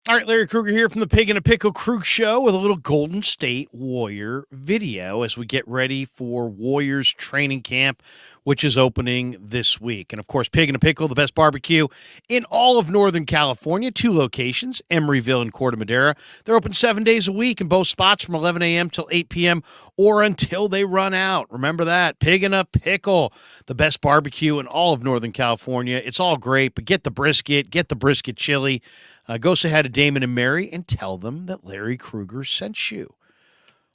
All right, Larry Krueger here from the Pig and a Pickle Krug Show with a little Golden State Warrior video as we get ready for Warriors training camp, which is opening this week. And of course, Pig and a Pickle, the best barbecue in all of Northern California. 2 locations, Emeryville and Corte Madera. They're open 7 days a week in both spots from 11 a.m. till 8 p.m. or until they run out. Remember that. Pig and a Pickle, the best barbecue in all of Northern California. It's all great, but get the brisket chili. Go say hi to Damon and Mary and tell them that Larry Krueger sent you.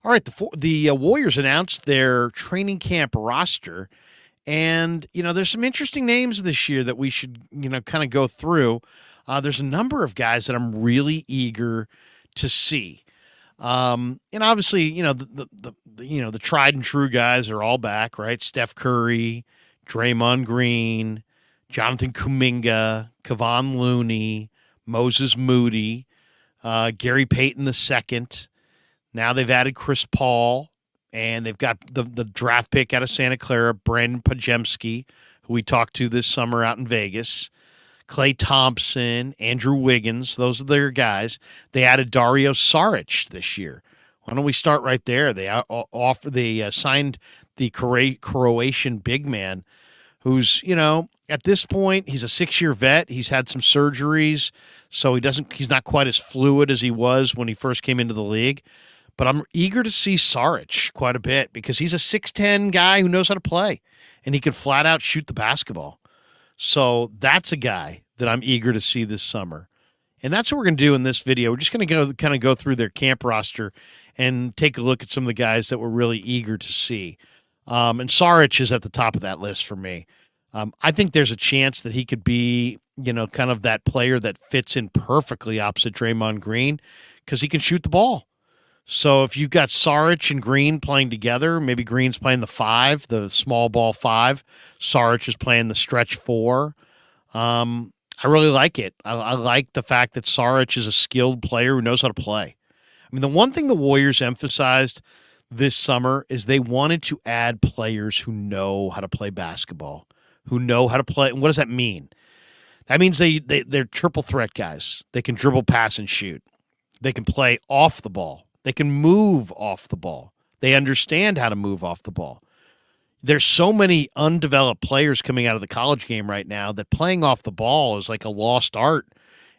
All right, the Warriors announced their training camp roster, and there's some interesting names this year that we should kind of go through. There's a number of guys that I'm really eager to see, and obviously the tried and true guys are all back, right? Steph Curry, Draymond Green, Jonathan Kuminga, Kevon Looney, Moses Moody, Gary Payton II. Now they've added Chris Paul, and they've got the draft pick out of Santa Clara, Brandon Pajemski, who we talked to this summer out in Vegas, Klay Thompson, Andrew Wiggins. Those are their guys. They added Dario Saric this year. Why don't we start right there? They signed the Croatian big man, who's at this point, he's a 6-year vet. He's had some surgeries, so he's not quite as fluid as he was when he first came into the league. But I'm eager to see Saric quite a bit because he's a 6'10" guy who knows how to play, and he can flat out shoot the basketball. So that's a guy that I'm eager to see this summer. And that's what we're going to do in this video. We're just going to go through their camp roster and take a look at some of the guys that we're really eager to see. And Saric is at the top of that list for me. I think there's a chance that he could be, kind of that player that fits in perfectly opposite Draymond Green because he can shoot the ball. So if you've got Saric and Green playing together, maybe Green's playing the 5, the small ball 5. Saric is playing the stretch 4. I really like it. I like the fact that Saric is a skilled player who knows how to play. I mean, the one thing the Warriors emphasized this summer is they wanted to add players who know how to play basketball. Who know how to play. And what does that mean? That means they're triple threat guys. They can dribble, pass, and shoot. They can play off the ball. They can move off the ball. They understand how to move off the ball. There's so many undeveloped players coming out of the college game right now that playing off the ball is like a lost art.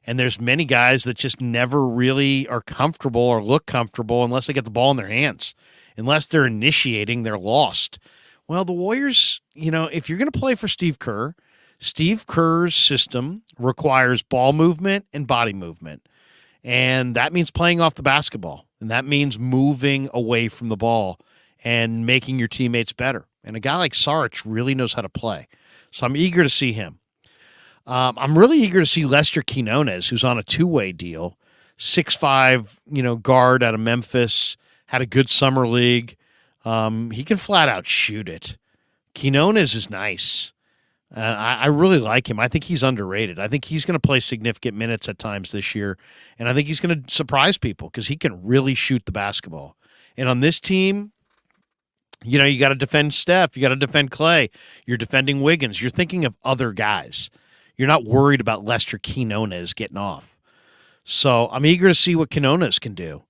And there's many guys that just never really are comfortable or look comfortable unless they get the ball in their hands. Unless they're initiating, they're lost. Well, the Warriors, if you're going to play for Steve Kerr's system requires ball movement and body movement. And that means playing off the basketball. And that means moving away from the ball and making your teammates better. And a guy like Saric really knows how to play. So I'm eager to see him. I'm really eager to see Lester Quinones, who's on a 2-way deal. 6'5", guard out of Memphis. Had a good summer league. He can flat out shoot it. Quinones is nice. I really like him. I think he's underrated. I think he's going to play significant minutes at times this year, and I think he's going to surprise people because he can really shoot the basketball. And on this team, you got to defend Steph. You got to defend Klay. You're defending Wiggins. You're thinking of other guys. You're not worried about Lester Quinones getting off. So I'm eager to see what Quinones can do.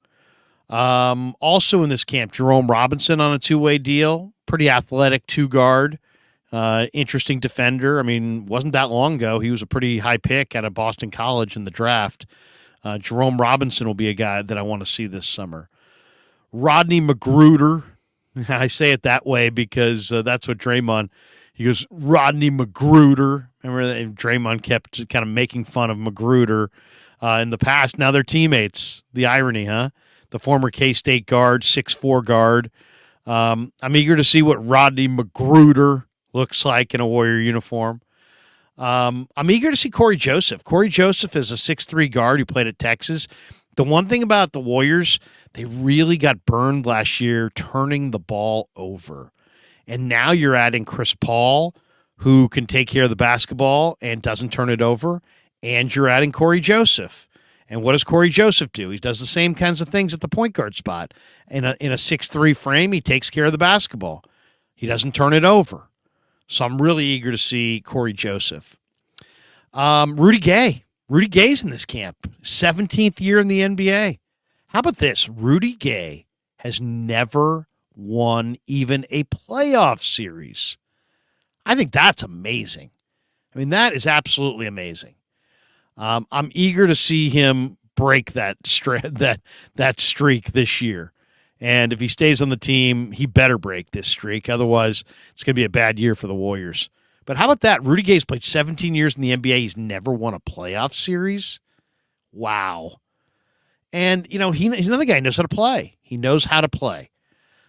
Also in this camp, Jerome Robinson on a 2-way deal. Pretty athletic 2-guard. Interesting defender. I mean, wasn't that long ago. He was a pretty high pick out of Boston College in the draft. Jerome Robinson will be a guy that I want to see this summer. Rodney Magruder. I say it that way because that's what Draymond, he goes, Rodney Magruder. Remember that Draymond kept kind of making fun of Magruder in the past. Now they're teammates. The irony, huh? The former K-State guard, 6'4" guard. I'm eager to see what Rodney Magruder looks like in a Warrior uniform. I'm eager to see Corey Joseph. Corey Joseph is a 6'3" guard who played at Texas. The one thing about the Warriors, they really got burned last year turning the ball over. And now you're adding Chris Paul, who can take care of the basketball and doesn't turn it over. And you're adding Corey Joseph. And what does Corey Joseph do? He does the same kinds of things at the point guard spot. In a 6'3" frame, he takes care of the basketball. He doesn't turn it over. So I'm really eager to see Corey Joseph. Rudy Gay. Rudy Gay's in this camp, 17th year in the NBA. How about this? Rudy Gay has never won even a playoff series. I think that's amazing. I mean, that is absolutely amazing. I'm eager to see him break that streak this year. And if he stays on the team, he better break this streak. Otherwise, it's going to be a bad year for the Warriors. But how about that? Rudy Gay's played 17 years in the NBA. He's never won a playoff series. Wow. And, he's another guy who knows how to play. He knows how to play.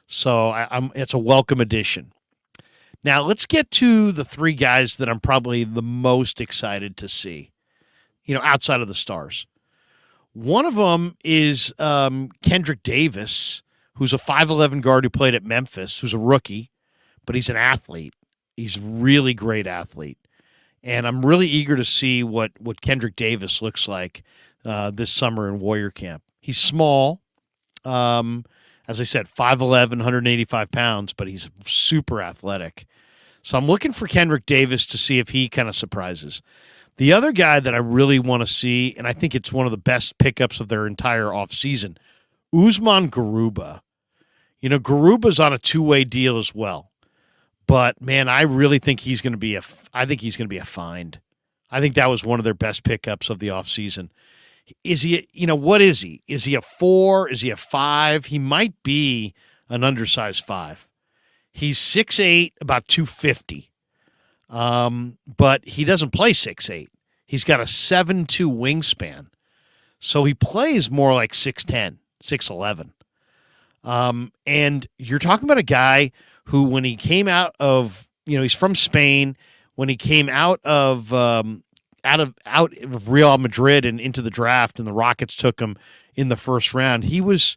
So it's a welcome addition. Now, let's get to the three guys that I'm probably the most excited to see, outside of the stars. One of them is Kendrick Davis, who's a 5'11 guard who played at Memphis, who's a rookie, but he's an athlete. He's a really great athlete. And I'm really eager to see what Kendrick Davis looks like this summer in Warrior Camp. He's small. As I said, 5'11", 185 pounds, but he's super athletic. So I'm looking for Kendrick Davis to see if he kind of surprises. The other guy that I really want to see, and I think it's one of the best pickups of their entire offseason, Uzman Garuba. Garuba's on a two-way deal as well. But, man, I really think he's going to be a find. I think that was one of their best pickups of the offseason. Is he, what is he? Is he a 4? Is he a 5? He might be an undersized 5. He's 6'8", about 250. But he doesn't play 6'8". He's got a 7'2" wingspan. So he plays more like 6'10", 6'11". And you're talking about a guy who, when he came out of, he's from Spain. When he came out of Real Madrid and into the draft, and the Rockets took him in the first round, he was,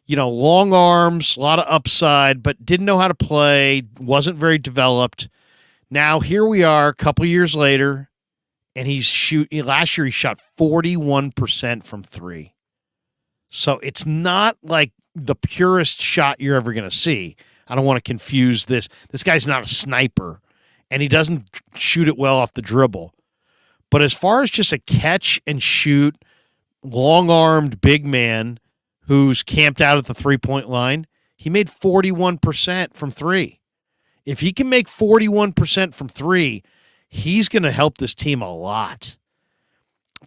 long arms, a lot of upside, but didn't know how to play, wasn't very developed. Now here we are, a couple years later, and last year he shot 41% from three. So it's not like the purest shot you're ever going to see. I don't want to confuse this. This guy's not a sniper, and he doesn't shoot it well off the dribble. But as far as just a catch and shoot, long-armed big man who's camped out at the three-point line, he made 41% from three. If he can make 41% from three, he's going to help this team a lot.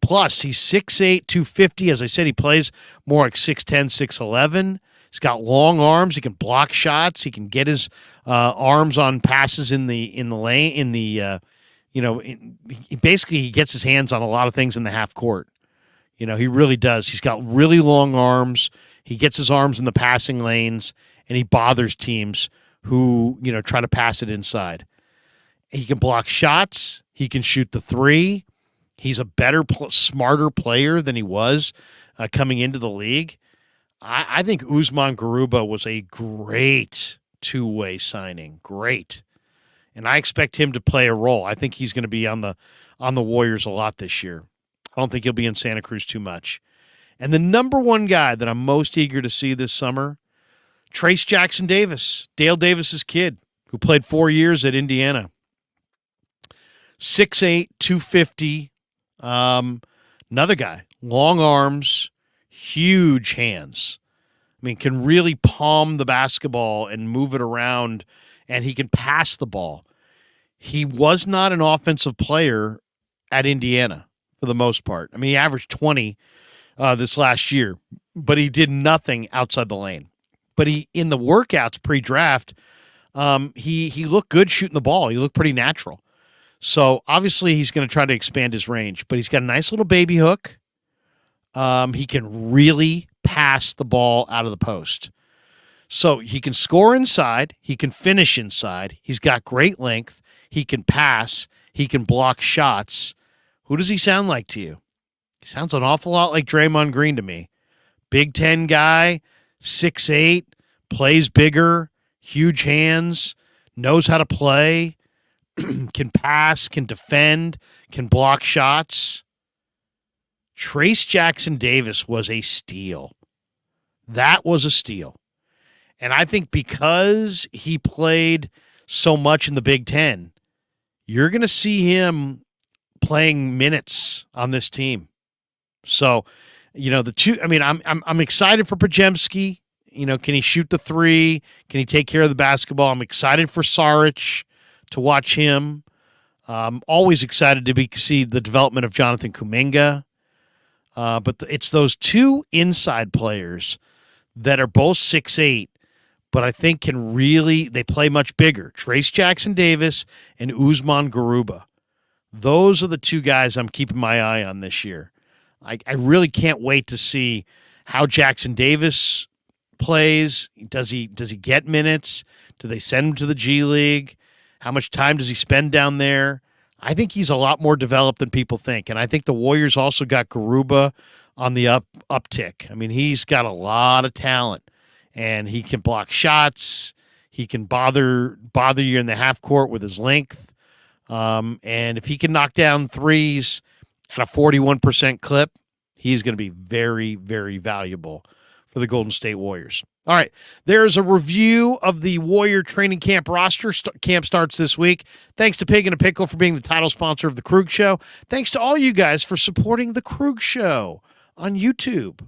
Plus, he's 6'8", 250. As I said, he plays more like 6'10", 6'11". He's got long arms. He can block shots. He can get his arms on passes in the lane. Basically, he gets his hands on a lot of things in the half court. He really does. He's got really long arms. He gets his arms in the passing lanes, and he bothers teams who, try to pass it inside. He can block shots. He can shoot the three. He's a better, smarter player than he was coming into the league. I think Uzman Garuba was a great two-way signing. Great. And I expect him to play a role. I think he's going to be on the Warriors a lot this year. I don't think he'll be in Santa Cruz too much. And the number one guy that I'm most eager to see this summer, Trace Jackson Davis, Dale Davis's kid, who played 4 years at Indiana. 6'8", 250. Another guy, long arms, huge hands. I mean, can really palm the basketball and move it around, and he can pass the ball. He was not an offensive player at Indiana for the most part. I mean, he averaged 20 this last year, but he did nothing outside the lane. But he, in the workouts pre-draft, he looked good shooting the ball. He looked pretty natural. So obviously he's going to try to expand his range, but he's got a nice little baby hook. He can really pass the ball out of the post. So he can score inside. He can finish inside. He's got great length. He can pass. He can block shots. Who does he sound like to you? He sounds an awful lot like Draymond Green to me. Big Ten guy, 6'8", plays bigger, huge hands, knows how to play, can pass, can defend, can block shots. Trace Jackson Davis was a steal. That was a steal. And I think because he played so much in the Big Ten, you're going to see him playing minutes on this team. So, the two. I mean, I'm excited for Podziemski. Can he shoot the three? Can he take care of the basketball? I'm excited for Saric to watch him. Always excited to see the development of Jonathan Kuminga. But it's those two inside players that are both 6'8", but I think they play much bigger. Trace Jackson-Davis and Uzman Garuba. Those are the two guys I'm keeping my eye on this year. I really can't wait to see how Jackson-Davis plays. Does he get minutes? Do they send him to the G League? How much time does he spend down there? I think he's a lot more developed than people think. And I think the Warriors also got Garuba on the uptick. I mean, he's got a lot of talent, and he can block shots. He can bother you in the half court with his length. And if he can knock down threes at a 41% clip, he's going to be very, very valuable for the Golden State Warriors. All right, there's a review of the Warrior training camp roster. Camp starts this week. Thanks to Pig and a Pickle for being the title sponsor of The Krug Show. Thanks to all you guys for supporting The Krug Show on YouTube.